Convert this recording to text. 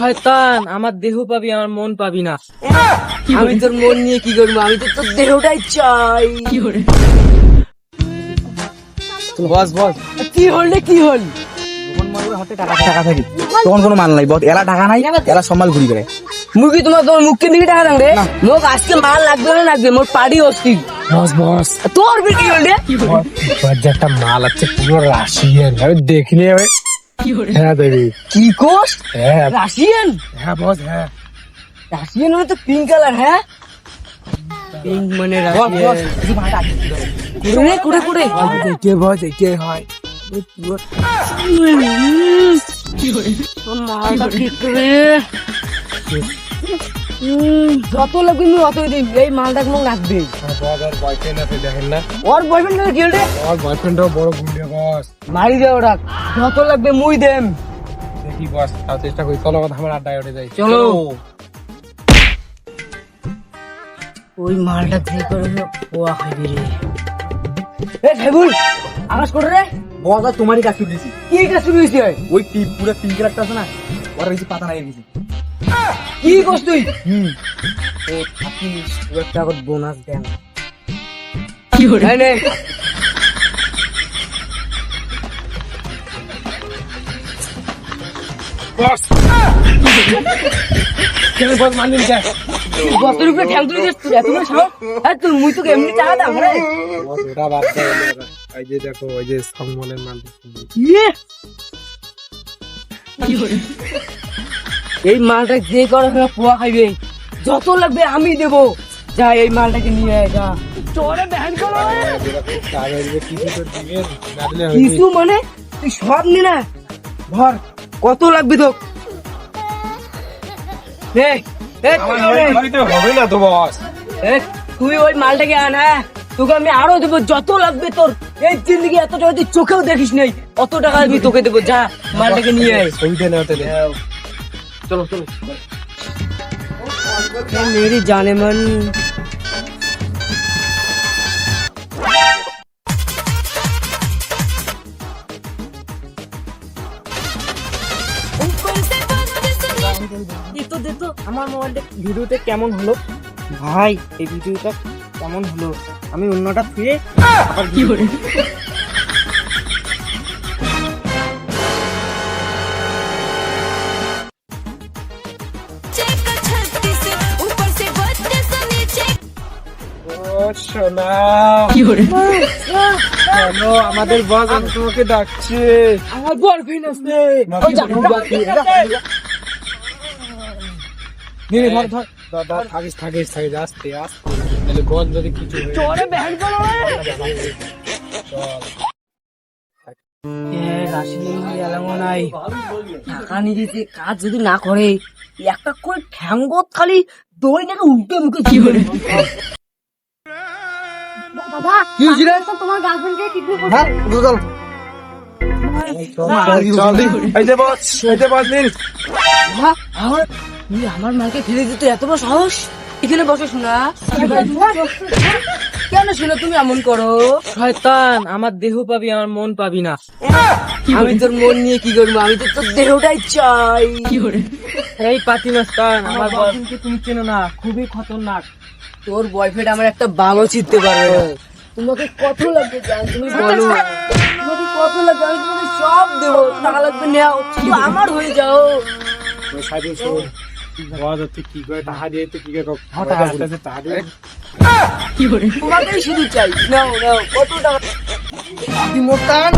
শয়তান, আমার দেহ পাবি, আমার মন পাবি না। আমি তোর মন নিয়ে কি করবো, আমি তো তোর দেহটাই চাই। বস বস, কি হল রে, কি হল? হাতে টাকা টাকা থাকে তখন কোনো মাল নাই, বস এলা টাকা নাই, এলা সব মাল ঘুরি করে। মুখি তোমার তোমার মুখকে দিকে টাকা দেন রে। লোক আজকে মাল লাগবে না লাগবে, মোর পার্টি অস্থির। বস বস তোর কি হল রে? একটা মাল আছে পুরো রাশিয়ান, আমি দেখিনি। হ্যাঁ দেবি কি কোস? হ্যাঁ রাশিয়ান? হ্যাঁ বস হ্যাঁ। রাশিয়ান মানে তো পিঙ্ক কালার। হ্যাঁ, পিঙ্ক মানে রাশিয়ান। কুড়ে কুড়ে কুড়ে দেখে বস দেখে হয় মালটা কি করে? যত লাগবে আমি অতই দিই। এই মালটা কোনো লাগবে। বয়ফ্রেন্ড আছে দেখেন না, ওর বয়ফ্রেন্ড কি হল রে? ওর বয়ফ্রেন্ডও বড় গুন্ডে বস। মারি দে ওরা, যত লাগবে মুই দেম। দেখি বস তাও চেষ্টা করি, চলো কথা আমার আড্ডায় উঠে যাই। চলো। ওই মালটা কি করে পোয়া খাইবি রে? এ ঠেবুল, আকাশ করে রে। বস আর তোমারই কাজ শুনেছি, কি কাজ শুরু হয়েছে? ওই পুরো পিঙ্ক কালারটা আছে না, ওরা কিছু পাতা নাই গেছে। কি করছ তুই? ও থাকিস, ও একটা আগত বোনাস দেন। কি হল? এই নে। বস কেন বস মানলেন কে? বস্তার উপরে ঠ্যাং তুলে দিস তুই, এত বড় সাহস? হ্যাঁ, তুই মুই তোকে এমনি টাকা দাম রে। বস ওটা বাদ দাও, এই যে দেখো ওই যে সম্মলের মাল। ইয়ে! এই মালটা যে করে পোয়া খাইবে, যত লাগবে আমি দেবো। যা এই মালটাকে নিয়ে আয়, যা। চোরে ব্যান করো। কিছু মানে তুই সব নি না, ধর কত লাগবে তো? হবে না তো বস। তুই ওই মালটাকে আন। হ্যাঁ, তোকে আমি আরো দেবো যত লাগবে তোর। এই জিন্দগি এত টাকা তুই চোখেও দেখিস নেই, অত টাকা আমি তোকে দেবো। যা মালটাকে নিয়ে আয়। ছবিটা নেওয়া তাহলে। চলো চলো। মেরি জানে মন। দেখতো আমার মোবাইলটা ভিডিওটা কেমন হলো ভাই? এই ভিডিওটা কেমন হলো? আমি অন্যটা ফিরে আবার কি করে সোনা কেন আমাদের বস আমি তোমাকে ডাকছি। আমার বয়ফ্রেন্ড আছে। থাকিস থাকিস থাকিস আস্তে আস্তে, তাহলে গল যদি কিছু হয়ে চোরে ব্যান করো। নাই টাকা নিয়ে কাজ যদি না করে, একটা করে ঠ্যাঙ্গত খালি দই নাকি উল্টে মুখে কি করে। বাবা কি হয়েছিল? তোমার গার্লফ্রেন্ডকে কিডন্যাপ করছে। হ্যাঁ চল এই যে বস, এই যে বস নিন। আমার তুই আমার মাকে ফেলে দিতে এত বড় সাহস? এখানে বসে শোনা। কেন শোনা তুমি এমন করো? শয়তান, আমার দেহ পাবি, আমার মন পাবি না। আমি তোর মন নিয়ে কি করবো, আমি তো তোর দেহটাই চাই। এই পাতি মাস্তান, আমার বয়ফ্রেন্ডকে তুমি চেনো না, খুবই খতরনাক। তোর বয়ফ্রেন্ড আমার একটা বালও চিনতে পারবে না। তোমাকে কত লাগবে জান, তুমি বলো। তোমাকে কত লাগবে, আমি তোমাকে সব দেবো। টাকা লাগবে নেও, শুধু আমার হয়ে যাও। তুই কি করে টাকা দিয়ে তুই কি করে টাকা দিয়ে তোমাকেই শুধু চাই। নাও নাও, কত টাকা? মোটান